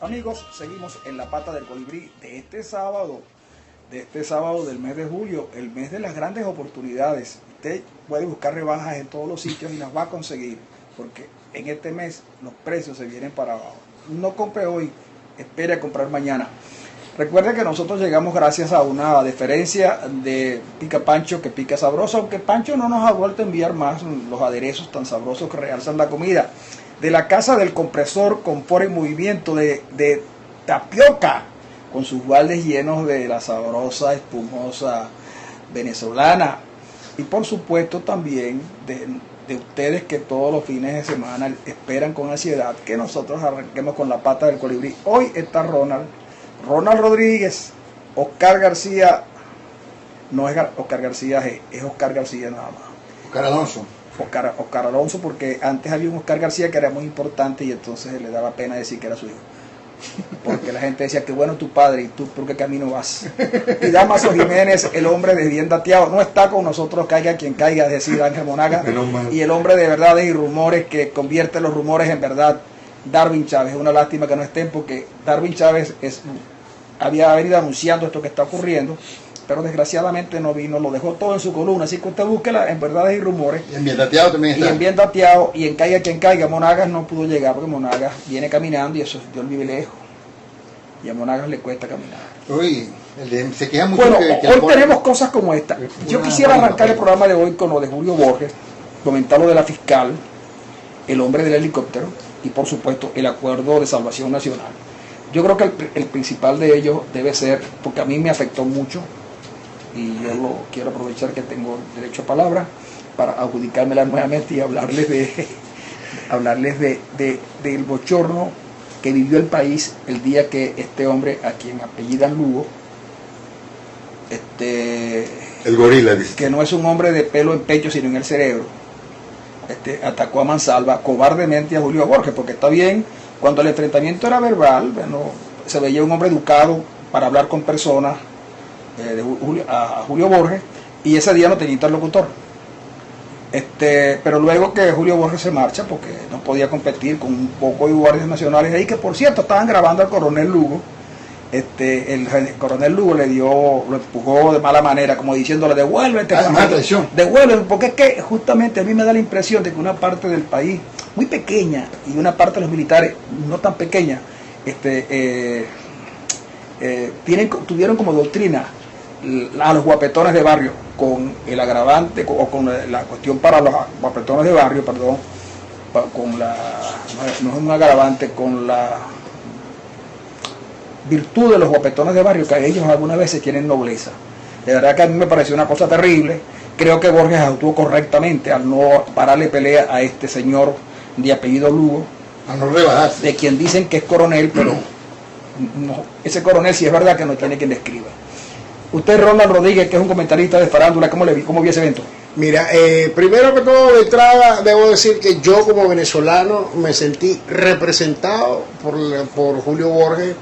Amigos, seguimos en la pata del colibrí de este sábado del mes de julio, el mes de las grandes oportunidades. Usted puede buscar rebajas en todos los sitios y las va a conseguir, porque en este mes los precios se vienen para abajo. No compre hoy, espere a comprar mañana. Recuerde que nosotros llegamos gracias a una deferencia de Pica Pancho, que pica sabroso, aunque Pancho no nos ha vuelto a enviar más los aderezos tan sabrosos que realzan la comida. De la casa del compresor confort en movimiento de tapioca, con sus baldes llenos de la sabrosa, espumosa venezolana. Y por supuesto también de ustedes que todos los fines de semana esperan con ansiedad que nosotros arranquemos con la pata del colibrí. Hoy está Ronald Rodríguez, Oscar García, no es Oscar García G, es Oscar García nada más. Oscar Alonso. Oscar Alonso, porque antes había un Oscar García que era muy importante y entonces le daba pena decir que era su hijo. Porque la gente decía que bueno tu padre y tú por qué camino vas. Y Damaso Jiménez, el hombre de bien dateado, no está con nosotros, caiga quien caiga, es decir, Ángel Monaga. Y el hombre de verdades y rumores que convierte los rumores en verdad, Darwin Chávez. Es una lástima que no estén porque Darwin Chávez había venido anunciando esto que está ocurriendo, pero desgraciadamente no vino, lo dejó todo en su columna, así que usted búsquela en verdades y rumores. Y en bien dateado también está. Y en bien dateado, y en caiga quien caiga. Monagas no pudo llegar porque Monagas viene caminando y eso Dios vive lejos. Y a Monagas le cuesta caminar. Uy, se queja mucho. Bueno, hoy tenemos cosas como esta. Yo quisiera arrancar el programa de hoy con lo de Julio Borges, comentar lo de la fiscal, el hombre del helicóptero y por supuesto el acuerdo de salvación nacional. Yo creo que el principal de ellos debe ser, porque a mí me afectó mucho, y yo lo quiero aprovechar que tengo derecho a palabra para adjudicármela nuevamente y hablarles del bochorno que vivió el país el día que este hombre, a quien apellidan Lugo, el gorila, dice, que no es un hombre de pelo en pecho sino en el cerebro, atacó a mansalva cobardemente a Julio Borges, porque está bien, cuando el enfrentamiento era verbal, bueno, se veía un hombre educado para hablar con personas, a Julio Borges, y ese día no tenía interlocutor. Pero luego que Julio Borges se marcha porque no podía competir con un poco de guardias nacionales ahí, que por cierto estaban grabando al coronel Lugo. El coronel Lugo lo empujó de mala manera, como diciéndole devuélvete, devuélvete, porque es que justamente a mí me da la impresión de que una parte del país muy pequeña y una parte de los militares no tan pequeña tuvieron como doctrina a los guapetones de barrio, con el agravante o con la cuestión para los guapetones de barrio, perdón, no es un agravante, con la virtud de los guapetones de barrio, que ellos algunas veces tienen nobleza. De verdad que a mí me pareció una cosa terrible. Creo que Borges actuó correctamente al no pararle pelea a este señor de apellido Lugo, a no rebajarse, de quien dicen que es coronel, pero no, ese coronel sí es verdad que no tiene quien le escriba. Usted, Ronald Rodríguez, que es un comentarista de farándula, ¿cómo vio ese evento? Mira, primero que todo, de entrada, debo decir que yo como venezolano me sentí representado por Julio Borges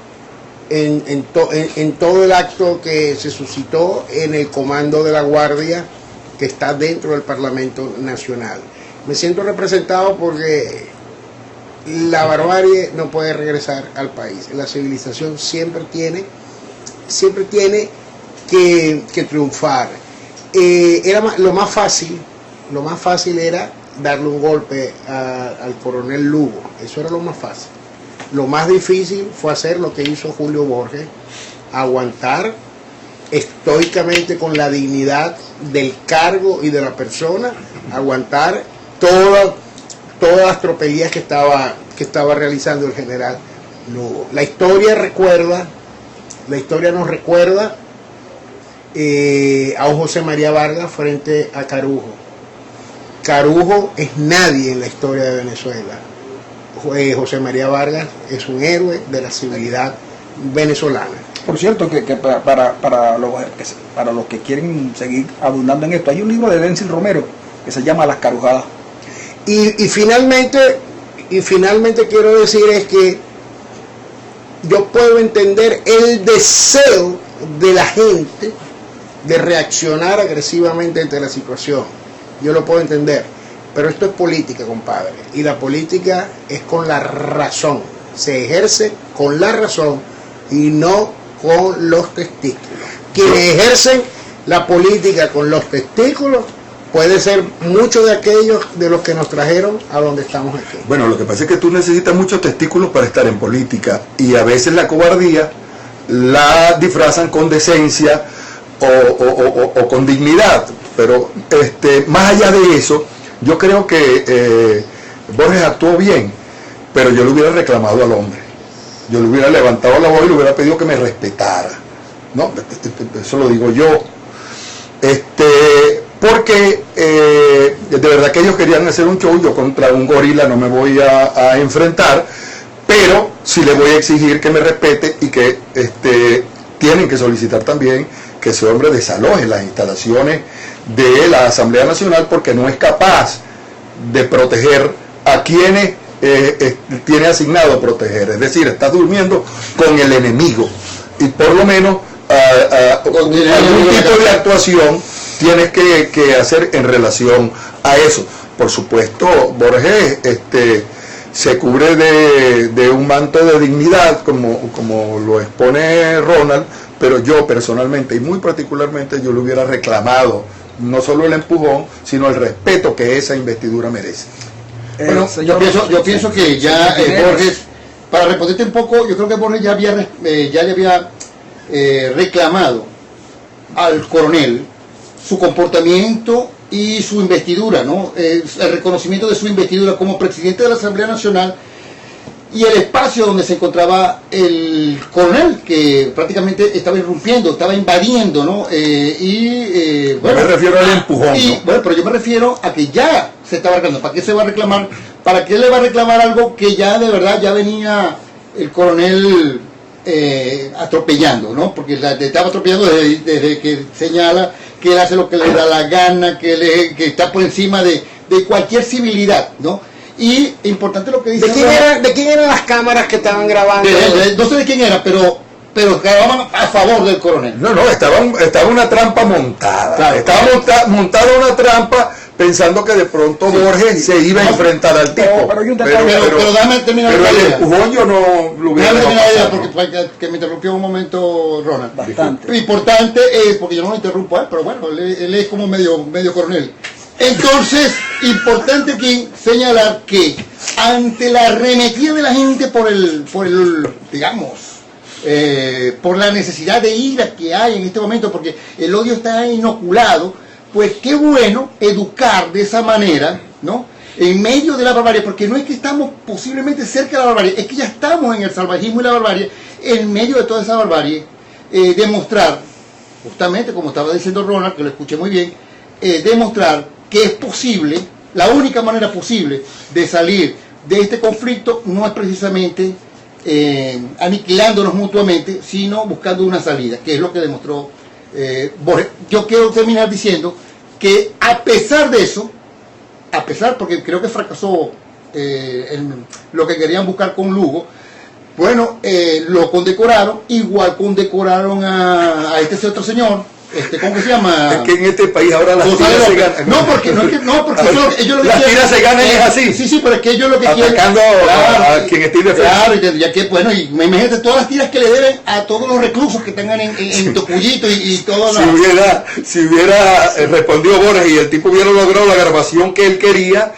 en todo el acto que se suscitó en el comando de la Guardia que está dentro del Parlamento Nacional. Me siento representado porque la barbarie no puede regresar al país. La civilización siempre tiene que triunfar. Lo más fácil era darle un golpe al coronel Lugo. Eso era lo más fácil. Lo más difícil fue hacer lo que hizo Julio Borges, aguantar estoicamente con la dignidad del cargo y de la persona, aguantar todas las tropelías que estaba realizando el general Lugo. La historia nos recuerda a un José María Vargas frente a Carujo. Carujo es nadie en la historia de Venezuela. José María Vargas es un héroe de la civilidad venezolana. Por cierto, que para los que quieren seguir abundando en esto, hay un libro de Denzil Romero que se llama Las Carujadas. Y finalmente quiero decir es que yo puedo entender el deseo de la gente de reaccionar agresivamente ante la situación. Yo lo puedo entender, pero esto es política, compadre, y la política es con la razón. se ejerce con la razón y no con los testículos. Quienes ejercen la política con los testículos puede ser muchos de aquellos de los que nos trajeron a donde estamos aquí. Bueno, lo que pasa es que tú necesitas muchos testículos para estar en política y a veces la cobardía la disfrazan con decencia o con dignidad, pero más allá de eso, yo creo que Borges actuó bien, pero yo le hubiera reclamado al hombre, yo le hubiera levantado la voz y le hubiera pedido que me respetara, ¿no? Eso lo digo yo, porque de verdad que ellos querían hacer un show. Yo contra un gorila no me voy a enfrentar, pero sí le voy a exigir que me respete y que tienen que solicitar también que ese hombre desaloje las instalaciones de la Asamblea Nacional, porque no es capaz de proteger a quienes tiene asignado proteger. Es decir, está durmiendo con el enemigo y por lo menos algún tipo de actuación tienes que hacer en relación a eso. Por supuesto, Borges se cubre de un manto de dignidad, como lo expone Ronald, pero yo personalmente y muy particularmente yo le hubiera reclamado no solo el empujón, sino el respeto que esa investidura merece. Bueno, yo pienso que ya Borges, para responderte un poco, yo creo que Borges ya le había reclamado al coronel su comportamiento y su investidura, ¿no? El reconocimiento de su investidura como presidente de la Asamblea Nacional y el espacio donde se encontraba el coronel, que prácticamente estaba irrumpiendo, estaba invadiendo, ¿no? Bueno, me refiero al empujón, ¿no? Bueno, pero yo me refiero a que ya se estaba reclamando. ¿Para qué se va a reclamar? ¿Para qué le va a reclamar algo que ya de verdad ya venía el coronel atropellando, ¿no? Porque le estaba atropellando desde que señala que él hace lo que le da la gana, que está por encima de cualquier civilidad, ¿no? Y importante lo que dice. ¿De quién eran las cámaras que estaban grabando? No sé de quién era, pero grababan a favor del coronel. No, estaba una trampa montada. Claro. Estaba montada una trampa pensando que de pronto Borges se iba a enfrentar al tipo. Pero dame terminar pero la el idea. empujón yo no lo hubiera Déjame terminar la idea, pasado. porque que me interrumpió un momento Ronald. Bastante. Importante, porque yo no lo interrumpo, pero bueno, él es como medio coronel. Entonces, importante aquí señalar que ante la arremetida de la gente por la necesidad de ira que hay en este momento, porque el odio está inoculado, pues qué bueno educar de esa manera, ¿no? En medio de la barbarie, porque no es que estamos posiblemente cerca de la barbarie, es que ya estamos en el salvajismo y la barbarie, en medio de toda esa barbarie, demostrar, justamente como estaba diciendo Ronald, que lo escuché muy bien, demostrar que es posible, la única manera posible de salir de este conflicto no es precisamente aniquilándonos mutuamente, sino buscando una salida, que es lo que demostró Borges. Yo quiero terminar diciendo que a pesar de eso, porque creo que fracasó en lo que querían buscar con Lugo, bueno, lo condecoraron, igual condecoraron a este otro señor, ¿cómo que se llama? Es que en este país ahora las tiras se ganan. No, porque ellos lo que las tiras se ganan es así. Sí, pero es que ellos lo que quieren, atacando a quien esté defendiendo. Claro, y tendría que, bueno, y imagínate todas las tiras que le deben a todos los reclusos que tengan en Tocuyito y todo. Si hubiera respondido Borges y el tipo hubiera logrado la grabación que él quería,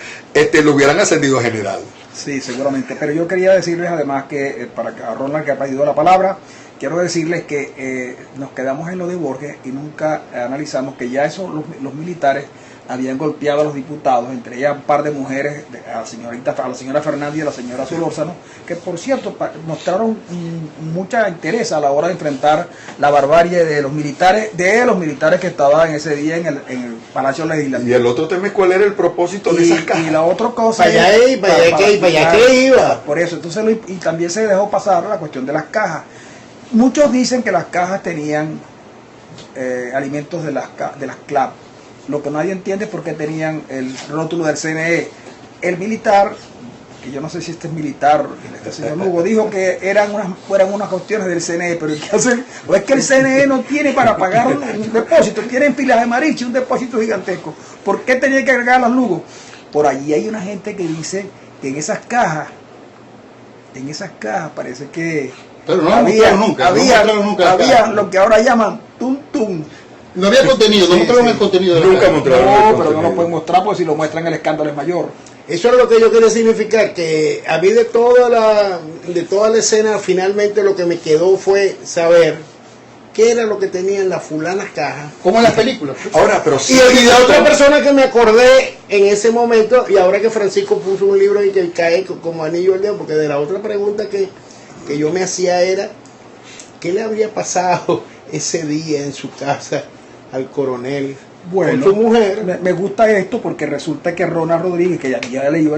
lo hubieran ascendido a general. Sí, seguramente. Pero yo quería decirles además que, para a Ronald que ha pedido la palabra, quiero decirles que nos quedamos en lo de Borges y nunca analizamos que ya los militares habían golpeado a los diputados, entre ellas un par de mujeres, a la señora Fernández y a la señora Solórzano, que por cierto mostraron mucha interés a la hora de enfrentar la barbarie de los militares que estaban ese día en el Palacio Legislativo. Y el otro tema es cuál era el propósito de esas cajas. Y la otra cosa para allá que iba. Por eso, entonces, y también se dejó pasar la cuestión de las cajas. Muchos dicen que las cajas tenían alimentos de las CLAP. Lo que nadie entiende es por qué tenían el rótulo del CNE. El militar, que yo no sé si este es militar, este señor Lugo, dijo que eran unas cuestiones del CNE, pero ¿qué hacen? O es que el CNE no tiene para pagar un depósito, tienen pilas de marichi, un depósito gigantesco. ¿Por qué tenía que agregar los Lugos? Por allí hay una gente que dice que en esas cajas en esas cajas parece que Pero no lo había, mostraron nunca. No mostraron nunca la había caja. lo que ahora llaman tum tum. No había contenido, no Sí, mostraron sí. el contenido de la Nunca caja. mostraron. No, el pero no contenido. lo pueden mostrar porque si lo muestran el escándalo es mayor. Eso es lo que yo quería significar, que a mí de toda la escena finalmente lo que me quedó fue saber qué era lo que tenían las fulanas cajas. Como en las películas. Ahora, pero sí. Y de otra persona que me acordé en ese momento, y ahora que Francisco puso un libro y que cae como anillo al dedo, porque de la otra pregunta que yo me hacía era, ¿qué le habría pasado ese día en su casa al coronel Bueno, con su mujer? me gusta esto porque resulta que Ronald Rodríguez, que ya leyó